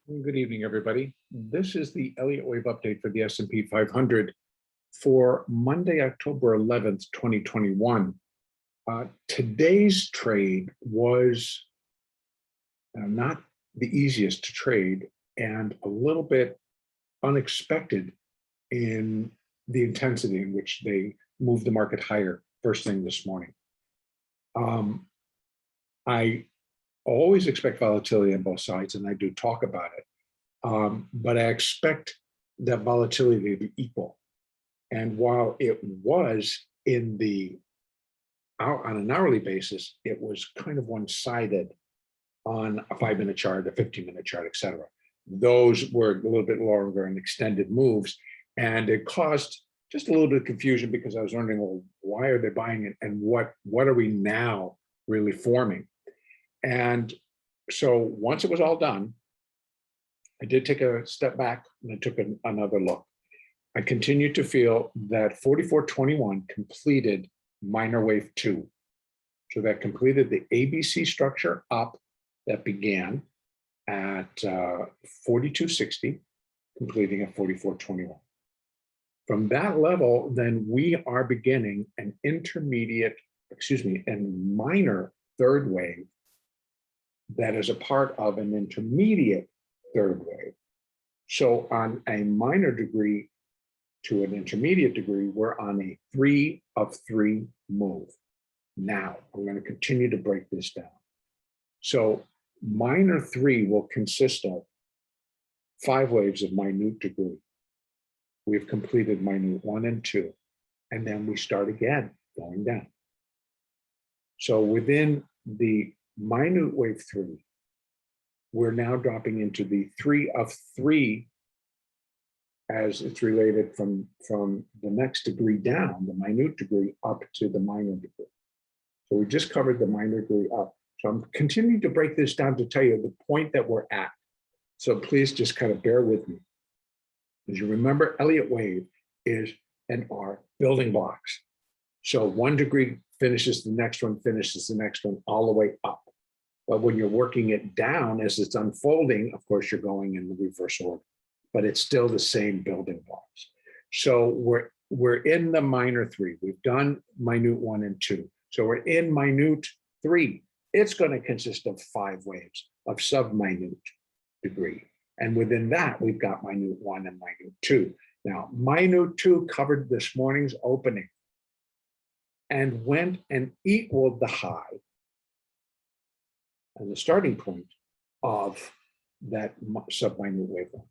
Good evening, everybody. This is the Elliott wave update for the S&P 500 for Monday, October 11th, 2021. Today's trade was not the easiest to trade and a little bit unexpected in the intensity in which they moved the market higher first thing this morning. I always expect volatility on both sides, and I do talk about it. But I expect that volatility to be equal. And while it was on an hourly basis, it was kind of one-sided on a 5-minute chart, a 15-minute chart, et cetera. Those were a little bit longer and extended moves. And it caused just a little bit of confusion because I was wondering, well, why are they buying it? And what are we now really forming? And so once it was all done, I did take a step back and I took another look. I continued to feel that 4421 completed minor wave 2. So that completed the ABC structure up that began at 4260, completing at 4421. From that level, then we are beginning an minor third wave that is a part of an intermediate third wave. So on a minor degree to an intermediate degree, we're on a 3 of 3 move. Now, I'm going to continue to break this down. So minor 3 will consist of 5 waves of minute degree. We've completed minute 1 and 2, and then we start again going down. So within the minute wave 3, we're now dropping into the 3 of 3 as it's related from the next degree down, the minute degree, up to the minor degree. So we just covered the minor degree up. So I'm continuing to break this down to tell you the point that we're at. So please just kind of bear with me. As you remember, Elliott wave is and are building blocks. So 1 degree finishes the next one, finishes the next one, all the way up. But when you're working it down as it's unfolding, of course, you're going in the reverse order, but it's still the same building blocks. So we're in the minor 3. We've done minute 1 and 2. So we're in minute 3. It's going to consist of 5 waves of sub-minute degree. And within that, we've got minute 1 and minute 2. Now, minute 2 covered this morning's opening and went and equaled the high and the starting point of that sub-minute waveform.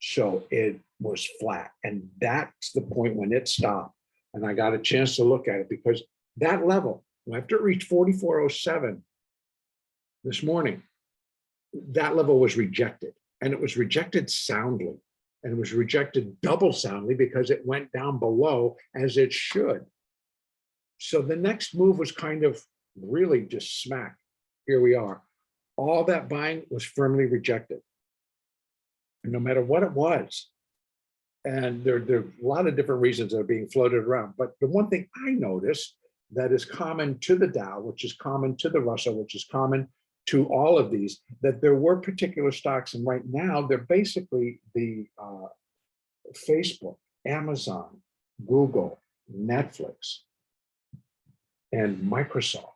So it was flat. And that's the point when it stopped. And I got a chance to look at it because that level, after it reached 4407 this morning, that level was rejected. And it was rejected soundly. And it was rejected double soundly because it went down below as it should. So the next move was kind of really just smack. Here we are. All that buying was firmly rejected. And no matter what it was, and there are a lot of different reasons that are being floated around, but the one thing I noticed that is common to the Dow, which is common to the Russell, which is common to all of these, that there were particular stocks, and right now they're basically the Facebook, Amazon, Google, Netflix, and Microsoft.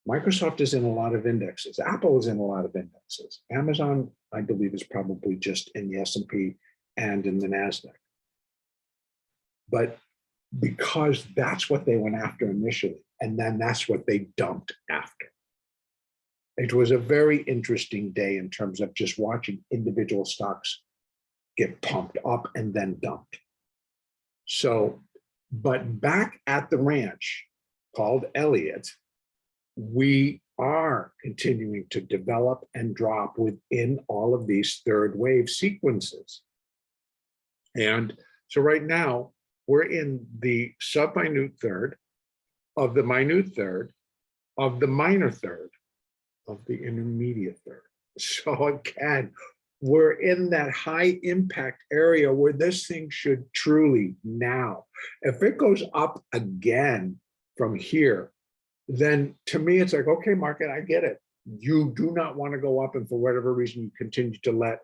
Microsoft is in a lot of indexes. Apple is in a lot of indexes. Amazon, I believe, is probably just in the S&P and in the NASDAQ. But because that's what they went after initially, and then that's what they dumped after. It was a very interesting day in terms of just watching individual stocks get pumped up and then dumped. So, but back at the ranch called Elliott, we are continuing to develop and drop within all of these third wave sequences. And so right now, we're in the sub-minute third of the minute third of the minor third of the intermediate third. So again, we're in that high impact area where this thing should truly now, if it goes up again from here, then to me, it's like, okay, market, I get it. you do not want to go up, and for whatever reason, you continue to let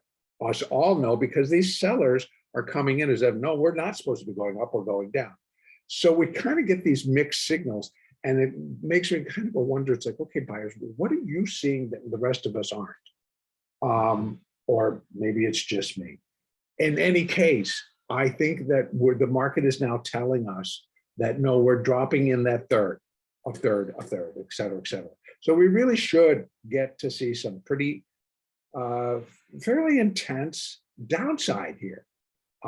us all know, because these sellers are coming in as if, no, we're not supposed to be going up or going down. So we kind of get these mixed signals, and it makes me kind of wonder, it's like, okay, buyers, what are you seeing that the rest of us aren't? Or maybe it's just me. In any case, I think that the market is now telling us that, no, we're dropping in that third, a third, et cetera, et cetera. So we really should get to see some pretty fairly intense downside here.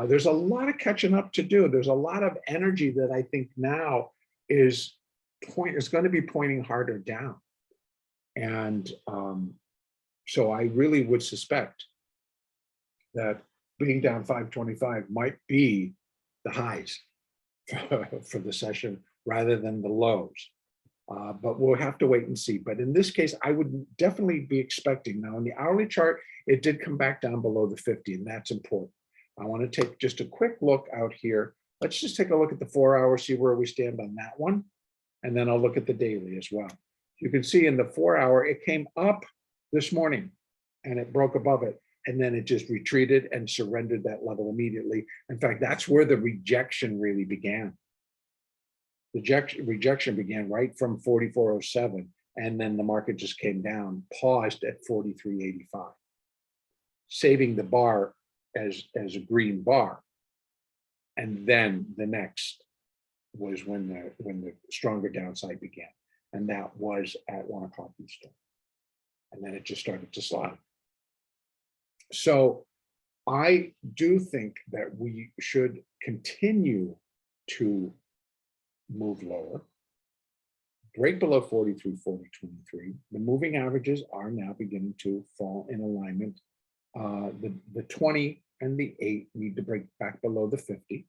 There's a lot of catching up to do. There's a lot of energy that I think now is going to be pointing harder down. And so I really would suspect that being down 525 might be the highs for the session rather than the lows. But we'll have to wait and see. But in this case, I would definitely be expecting. Now, in the hourly chart, it did come back down below the 50, and that's important. I want to take just a quick look out here. Let's just take a look at the 4 hour, see where we stand on that one. And then I'll look at the daily as well. You can see in the 4 hour, it came up this morning and it broke above it. And then it just retreated and surrendered that level immediately. In fact, that's where the rejection really began. Rejection began right from 44.07, and then the market just came down, paused at 43.85, saving the bar as a green bar. And then the next was when the stronger downside began, and that was at 1 o'clock Eastern. And then it just started to slide. So I do think that we should continue to move lower, break below 43, 40, 23. The moving averages are now beginning to fall in alignment. The 20 and the 8 need to break back below the 50,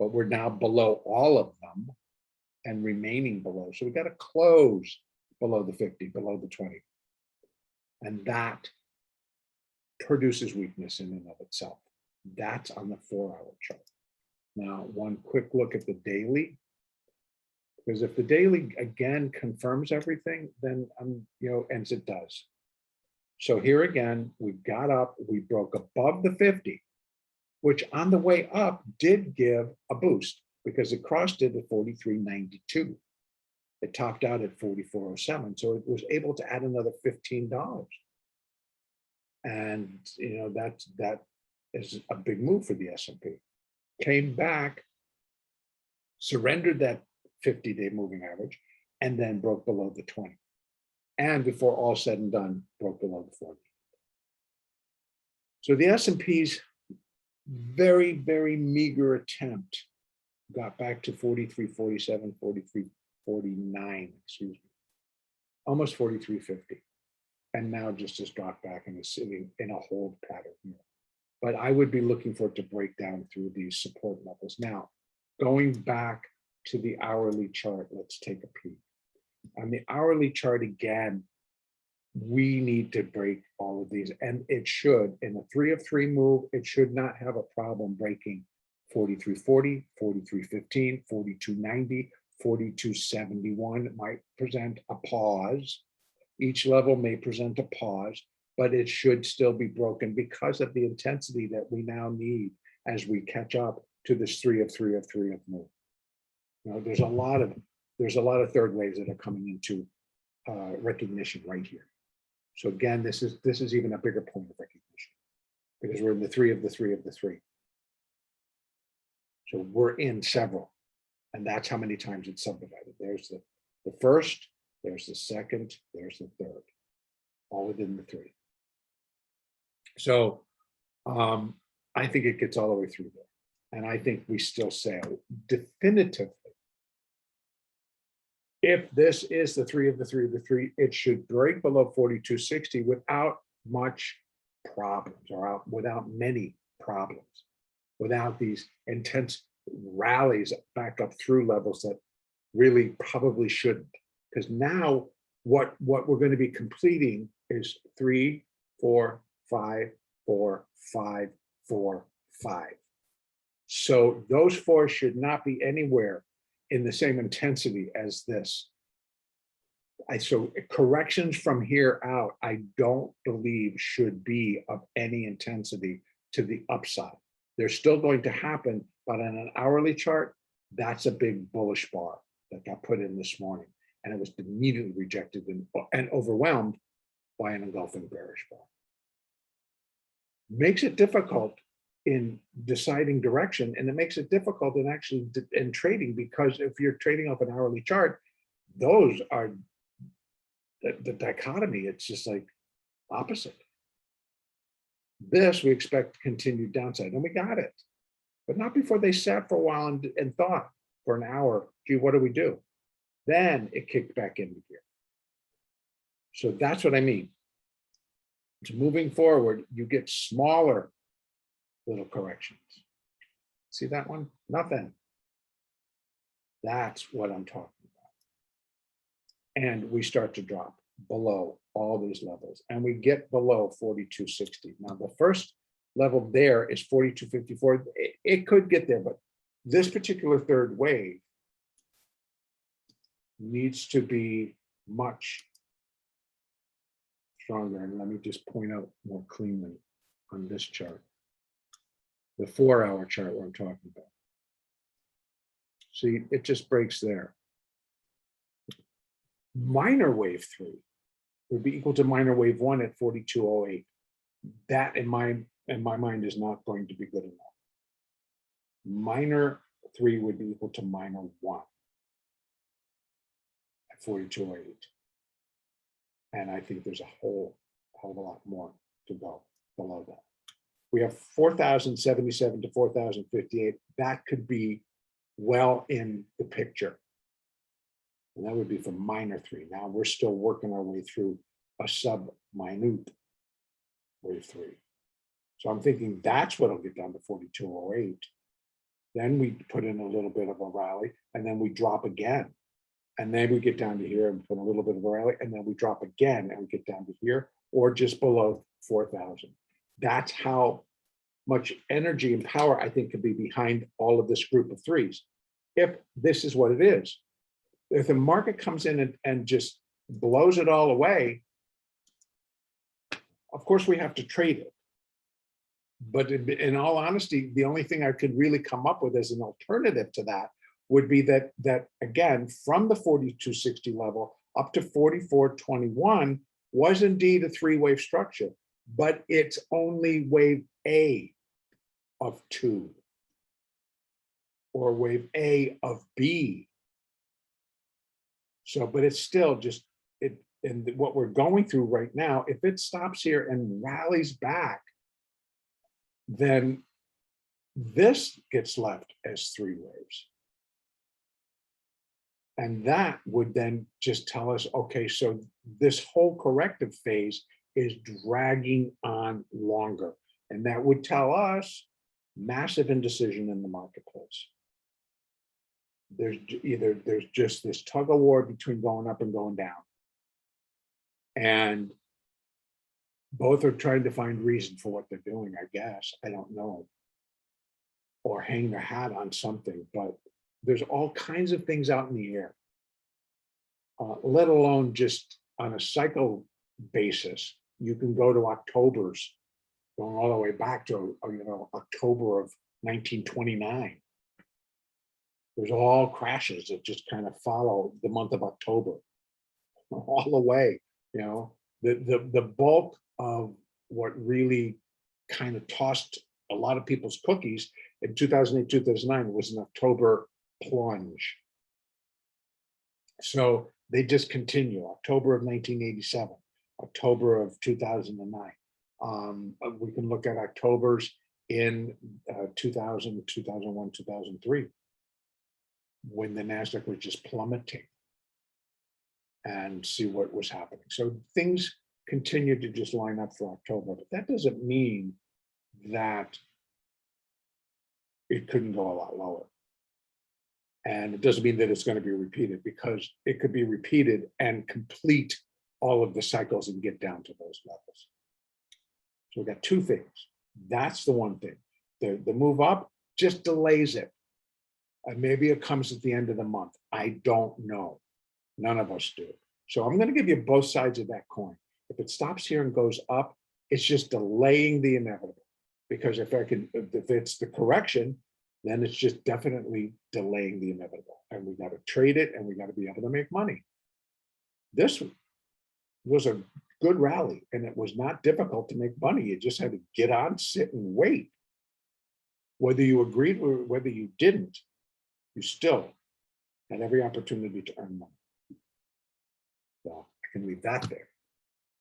but we're now below all of them and remaining below. So we got to close below the 50, below the 20. And that produces weakness in and of itself. That's on the 4 hour chart. Now, one quick look at the daily, because if the daily again confirms everything, then as it does. So here again, we got up, we broke above the 50, which on the way up did give a boost because it crossed it at 43.92. It topped out at 44.07, so it was able to add another $15. And that is a big move for the S&P. Came back, surrendered that 50-day moving average, and then broke below the 20. And before all said and done, broke below the 40. So the S&P's very, very meager attempt got back to 43.47, 43.49, excuse me, almost 43.50. And now just has dropped back and is sitting in a hold pattern here. But I would be looking for it to break down through these support levels. Now, going back to the hourly chart, let's take a peek. On the hourly chart again, we need to break all of these, and it should. In a 3 of 3 move, it should not have a problem breaking 43.40, 43.15, 42.90, 42.71. Might present a pause. Each level may present a pause, but it should still be broken because of the intensity that we now need as we catch up to this 3 of 3 of 3 of move. There's a lot of third waves that are coming into recognition right here. So again, this is even a bigger point of recognition because we're in the 3 of the 3 of the 3. So we're in several, and that's how many times it's subdivided. There's the first, there's the second, there's the third, all within the 3. So I think it gets all the way through there. And I think we still say definitively, if this is the 3 of the 3 of the 3, it should break below 42.60 without much problems, or without many problems, without these intense rallies back up through levels that really probably shouldn't. Because now what we're going to be completing is 3, 4, 5, 4, 5, 4, 5. So those 4 should not be anywhere in the same intensity as this. So corrections from here out, I don't believe should be of any intensity to the upside. They're still going to happen, but on an hourly chart, that's a big bullish bar that got put in this morning. And it was immediately rejected and overwhelmed by an engulfing bearish bar. Makes it difficult in deciding direction, and it makes it difficult in actually in trading, because if you're trading off an hourly chart, those are the dichotomy. It's just like opposite. This we expect continued downside, and we got it, but not before they sat for a while and thought for an hour, gee, what do we do? Then it kicked back into gear. So that's what I mean. So moving forward, you get smaller little corrections. See that one? Nothing. That's what I'm talking about. And we start to drop below all these levels, and we get below 42.60. Now, the first level there is 42.54. It could get there, but this particular third wave needs to be much stronger. And let me just point out more cleanly on this chart, the 4-hour chart where I'm talking about. See, it just breaks there. Minor wave 3 would be equal to minor wave 1 at 42.08. That in my mind is not going to be good enough. Minor 3 would be equal to minor 1 at 42.08. And I think there's a whole hell of a lot more to go below that. We have 4,077 to 4,058. That could be well in the picture. And that would be for minor 3. Now we're still working our way through a sub-minute wave 3. So I'm thinking that's what'll get down to 42.08. Then we put in a little bit of a rally, and then we drop again. And then we get down to here and put a little bit of a rally, and then we drop again and we get down to here or just below 4,000. That's how much energy and power I think could be behind all of this group of threes. If this is what it is, if the market comes in and just blows it all away, of course we have to trade it. But in all honesty, the only thing I could really come up with as an alternative to that would be that again, from the 42.60 level up to 44.21 was indeed a 3-wave structure, but it's only wave A of 2 or wave A of B. So, but it's still just it, and what we're going through right now, if it stops here and rallies back, then this gets left as 3 waves. And that would then just tell us, okay, so this whole corrective phase is dragging on longer. And that would tell us massive indecision in the marketplace. There's just this tug of war between going up and going down. And both are trying to find reason for what they're doing, I guess. I don't know. Or hang their hat on something, but there's all kinds of things out in the air, let alone just on a cycle basis. You can go to October's, going all the way back to October of 1929. There's all crashes that just kind of follow the month of October all the way. The bulk of what really kind of tossed a lot of people's cookies in 2008, 2009 was an October plunge. So they just continue. October of 1987, October of 2009. We can look at Octobers in 2000, 2001, 2003, when the NASDAQ was just plummeting, and see what was happening. So things continued to just line up for October, but that doesn't mean that it couldn't go a lot lower. And it doesn't mean that it's going to be repeated, because it could be repeated and complete all of the cycles and get down to those levels. So we got 2 things. That's the one thing. The move up just delays it. And maybe it comes at the end of the month. I don't know. None of us do. So I'm going to give you both sides of that coin. If it stops here and goes up, it's just delaying the inevitable. Because if it's the correction, then it's just definitely delaying the inevitable. And we got to trade it and we got to be able to make money. This was a good rally and it was not difficult to make money. You just had to get on, sit and wait. Whether you agreed or whether you didn't, you still had every opportunity to earn money. So I can leave that there.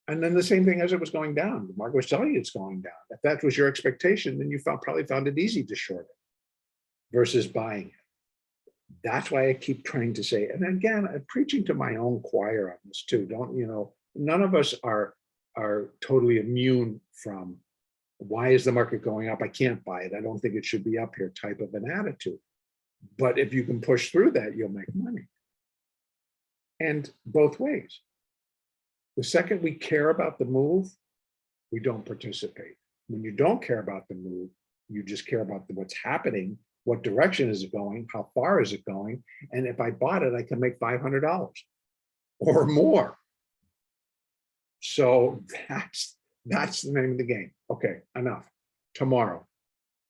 And then the same thing as it was going down. The market was telling you it's going down. If that was your expectation, then you probably found it easy to short it versus buying it. That's why I keep trying to say, and again, I'm preaching to my own choir on this too. Don't, none of us are totally immune from why is the market going up? I can't buy it. I don't think it should be up here type of an attitude. But if you can push through that, you'll make money. And both ways. The second we care about the move, we don't participate. When you don't care about the move, you just care about what's happening, what direction is it going, how far is it going, and if I bought it, I can make $500 or more. So that's the name of the game. Okay, enough. Tomorrow,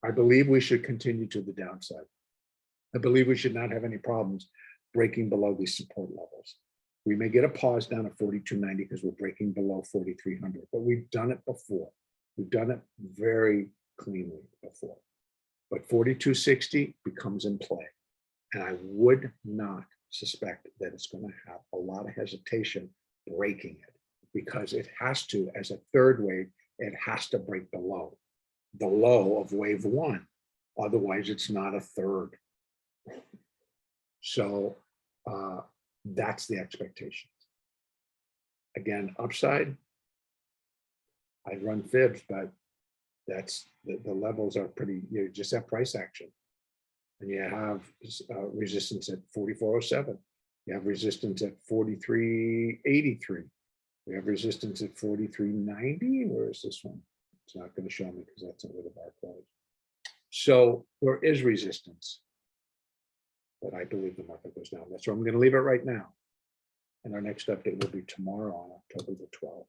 I believe we should continue to the downside. I believe we should not have any problems breaking below these support levels. We may get a pause down at 42.90 because we're breaking below 4,300, but we've done it before. We've done it very cleanly before. But 42.60 becomes in play. And I would not suspect that it's going to have a lot of hesitation breaking it because it has to, as a third wave, it has to break the low of wave one. Otherwise, it's not a third. So, that's the expectation. Again, upside, I'd run fibs, but that's the levels are pretty, you just have price action. And you have resistance at 44.07. You have resistance at 43.83. We have resistance at 43.90. Where is this one? It's not going to show me because that's not where the bar closed. So there is resistance. But I believe the market goes down. That's where I'm going to leave it right now. And our next update will be tomorrow on October the 12th.